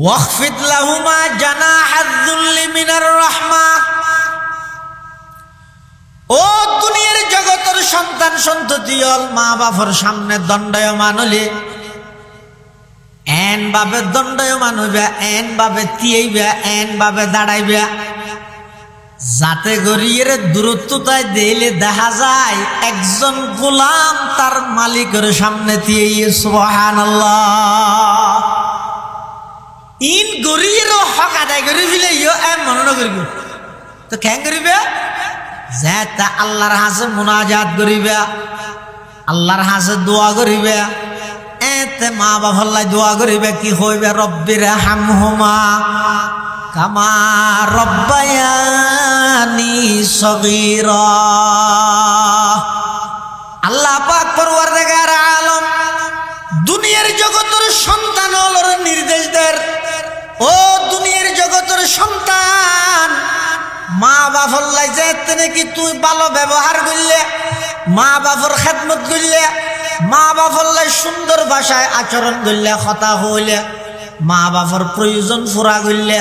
ওয়াখফিদ লাহুমা জানাহাদ যুল্লি মিনার রাহমা। ও দুনিয়ার জগতের সন্তান সন্ততি হল মা বাবার সামনে দণ্ডায়মান হলে এন ভাবে দণ্ডায়মান হইবে, এন ভাবে তিয়াইবে, এন ভাবে দাঁড়াইবে, যাতে গরিয়ের দূরত্বতায় দিলে দেখা যায় একজন গোলাম তার মালিকের সামনে তিয়াইয়ে সুবহানাল্লাহ। ইন গরিয়েরও হক আদায় করে ফেলে এম মনে করিব তো কেন করিবে যে তা আল্লাহর হাসে মুনাজাত করিবে, আল্লাহর হাসে দোয়া করিবে, এতে মা বাবার দোয়া করিবে কি হইবে রব্বির হামহুমা কামা রব্বায়ানি সগীরা। আল্লাহ পাক পরওয়ারদিগার আলম দুনিয়ার জগতের সন্তান হলোর নির্দেশ দেন, ও দুনিয়ার জগতের সন্তান মা বাবার যাইতে নাকি তুই ভালো ব্যবহার করলে, মা বাবার খেদমত করলে, মা বাবার সুন্দর ভাষায় আচরণ করলে, কথা হইলে, মা বাবার প্রয়োজন পুরা করলে,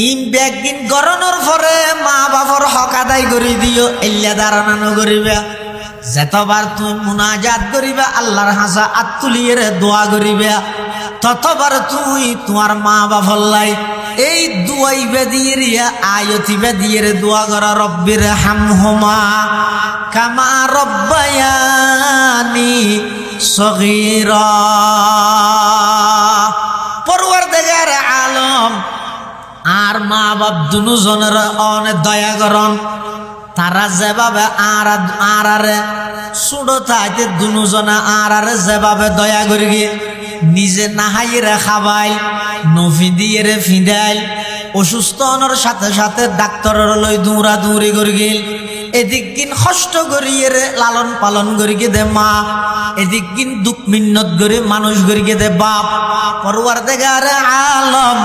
ইন ব্যাগিন গরনের পরে মা বাবার হক আদায় করে দিও, এল্লা দাঁড়ানো করিবে। যতবার তুই মুনাজাত করিবে আল্লাহর হাসা আত্তুলিয়ের দোয়া করিবে, ততবার তুই তোমার মা বাবার লাই এই দুয়াইবে দিয়ে আয়তিবে দিয়ে দোয়া করা রব্বির হামহুমা কামা রব্বায়ানি সগীরা। পরওয়ারদিগার আলম আর মা বাপ দুজনের অনেক দয়া করন, তারা যেভাবে আরে ছোট থাকতে দুজনে আরে যেভাবে দয়া করি নিজে নাহাইরে খাবাই, নফি দিয়ে ফিদাইল, অসুস্থ হওয়ার সাথে সাথে ডাক্তারের লই দৌড়া দৌড়ি করি গেল, এদিক কিন কষ্ট করিয়ে লালন পালন করি দে মা, এদিক কিন দুঃখ মিন্নত করে মানুষ করি দে বাপ। পরওয়ারদিগার আলম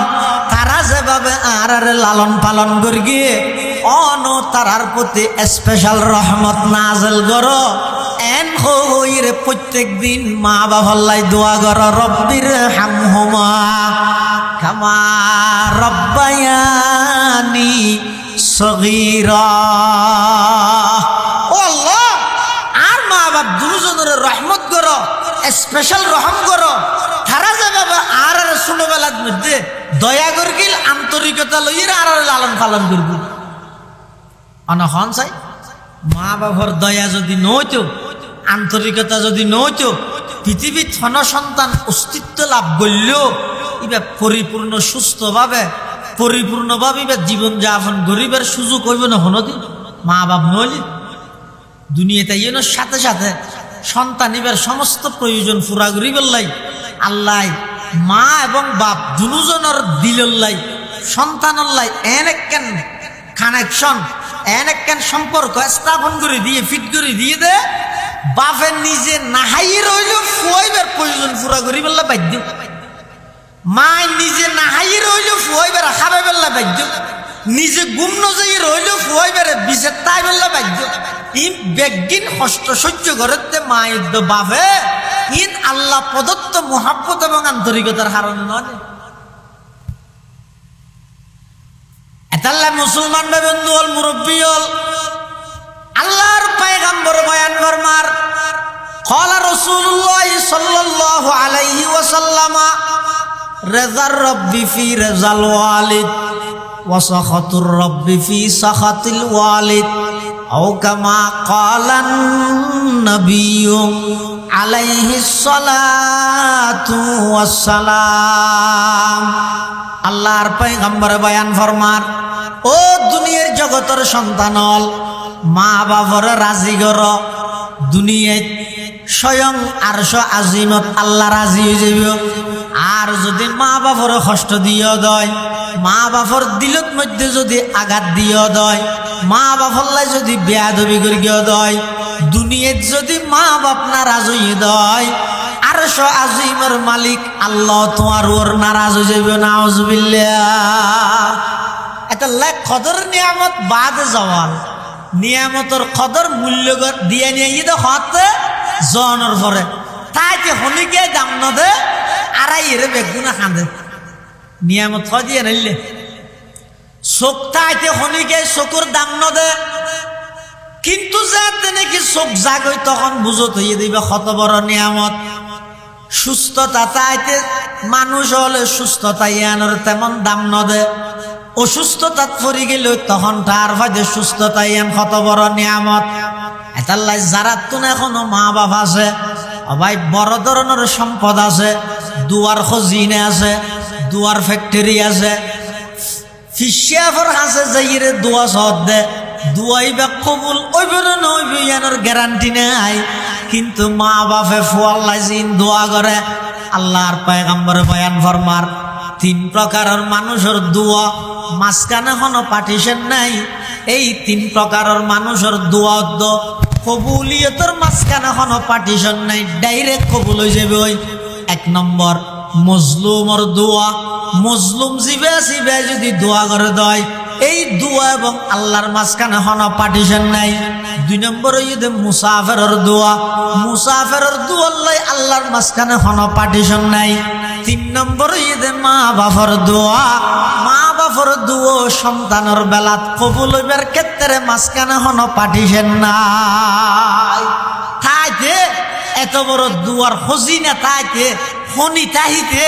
তারা যেভাবে আরে লালন পালন করি গিয়ে অন তারার প্রতি স্পেশাল রহমত নাজেল করো। এন হইরে প্রত্যেক দিন মা বাবার দোয়া করো রব্বির হামহুমা কামা রব্বায়ানি সগীরা। ও আল্লাহ, আর মা বাপ দুজনের রহমত করো, স্পেশাল রহম করো। তারা যেভাবে আর ছোটবেলার মধ্যে দয়া করগিল, আন্তরিকতা লইয়ে আর লালন পালন করব। অনখন চাই মা বাবার দয়া যদি নইতো, আন্তরিকতা যদি নইতো, পৃথিবীর ধন সন্তান অস্তিত্ব লাভ করলেও ইবা পরিপূর্ণ সুস্থভাবে পরিপূর্ণভাবে জীবন যাপন গরিবের সুযোগ হইব না হনদিন মা বাপ নইলে। দুনিয়াতে ইয়ের সাথে সাথে সন্তান ইবার সমস্ত প্রয়োজন পুরা করিবার লাই আল্লাহ মা এবং বাপ দুজনের দিলের লাই সন্তানের লাই এনেক কেন কানেকশন, এনেক কেন সম্পর্ক স্থাপন করে দিয়ে ফিট করে দিয়ে দে। বাপের নিজে নাহাই রইলেও ফুয়াইবার প্রয়োজন পুরা করিবার লাই বাধ্য, মায় নিজে নাহাই রইলেও ফুয়াইবার খাবে বেলা বাধ্য, নিজে গুম নজাই রইলেও ফুয়াইবারে বিষে তাই বেলা বাধ্য। ইন বেগিন কষ্ট সহ্য করতে মায়ের বাপে ইন আল্লাহ প্রদত্ত মোহাব্বত এবং আন্তরিকতার কারণে নয়। এতাল্লা মুসলমান বন্ধু হল, মুরব্বী হল, আল্লাহর পয়গম্বর বয়ান ফরমার ক্বালা রাসূলুল্লাহ সাল্লাল্লাহু আলাইহি ওয়াসাল্লাম রাযার রাব্বি ফি রাযাল ওয়ালিদ ওয়া সাখাতুর রাব্বি ফি সাখাতিল ওয়ালিদ আও কামা ক্বালান নাবিয়্যু আলাইহিস সালাতু ওয়াস সালাম। আল্লাহর পয়গম্বর বয়ান ফরমার, ও দুনিয়ার জগতের সন্তান হল, মা বাবার রাজি কর, দুনিয়ায় স্বয়ং আরশ আজিমত আল্লাহ রাজি হয়ে যাবে। আর যদি মা বাবার কষ্ট দিও দয়, মা বাবার দিলত মধ্যে যদি আঘাত দিও দয়, মা বাবার যদি বেয়াদবি করিও দয়, দুনিয়াত যদি মা বাপ নারাজ হয়ে দয়, আরশ আজিমের মালিক আল্লাহ তোমার ওর নারাজ হয়ে যাবে। নাউজুবিল্লাহ। এটা লাখ কদর নিয়ামত বাদ যাওয়ার নিয়ামতর কদর মূল্য দিয়ে নিয়ে ঈদ হতে জনের পরে তাই যে হনিকে দাম নদে আড়াই এর বেগুনা কাঁদে নিয়ামত হয় দিয়ে নাইলে চোখটা আইতে শনিকে চকুর দাম নদে কিন্তু যাতে নাকি চোখ জাগই তখন বুঝত হইয়ে দিবে কত বড় নিয়ামত। সুস্থতা তাইতে মানুষ হলে সুস্থতা ইয়ানোর তেমন দাম নদে, অসুস্থতা পড়ি গেল তখন তার ভাইতে সুস্থতা ইয়ান কত বড় নিয়ামত। এটাল্লাই যারা তুন এখনো মা বাপ আছে, ভাই বড় ধরনের সম্পদ আছে, দুয়ার খজিনে আছে, দুয়ার ফ্যাক্টরি আছে, ফিশিয়াফর আছে যাইরে দোয়া সদ দে দুয়াইবা কবুল ওইবে না ওইবে ইয়ানোর গ্যারান্টি নাই। কিন্তু মা বাপে ফুয়াল্লাই জিন দোয়া করে আল্লাহর পয়গম্বর বয়ান ফরমার 3 প্রকারের মানুষের দোয়া মাঝখানে কোনো পার্টিশন নাই। এই 3 প্রকারের মানুষের দোয়া কবুলিয়তের মাঝখানে কোনো পার্টিশন নাই, ডাইরেক্ট কবুল হয়ে যাবে। ওই 1 নম্বর মজলুমর দোয়া, মজলুম জিবে জিবে যদি দোয়া করে দেয় এই দোয়া এবং আল্লাহর মাঝখানে কোনো পার্টিশন নাই। 2 নম্বর হইতে মুসাফিরের দোয়া, মুসাফিরের দোয়া আল্লাহর মাঝখানে কোনো পার্টিশন নাই। 3 নম্বর হইতে মা বাবার দোয়া, মা বাবার দোয়া সন্তানের বেলাত কবুল হইবার ক্ষেত্রে মাঝখানে কোনো পার্টিশন নাই। তাইতে এত বড় দুয়ার খজিনা তাইতে খনি তাহিতে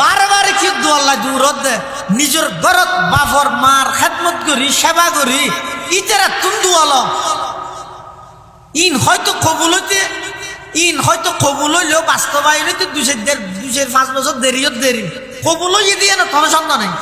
বারবার কি দোয়াল্লা দূরত দে নিজের ঘরত বাপর মার খেদমত করি সেবা করি ইতারা তুন দোয়াল ইন হয়তো কবুল হইতে ইন হয়তো কবুল হইলেও বাস্তবায়ন হইতে 2-5 বছর দেরি কবুল হইয়ে দিয়ে না তোর সন্দেহ নেই।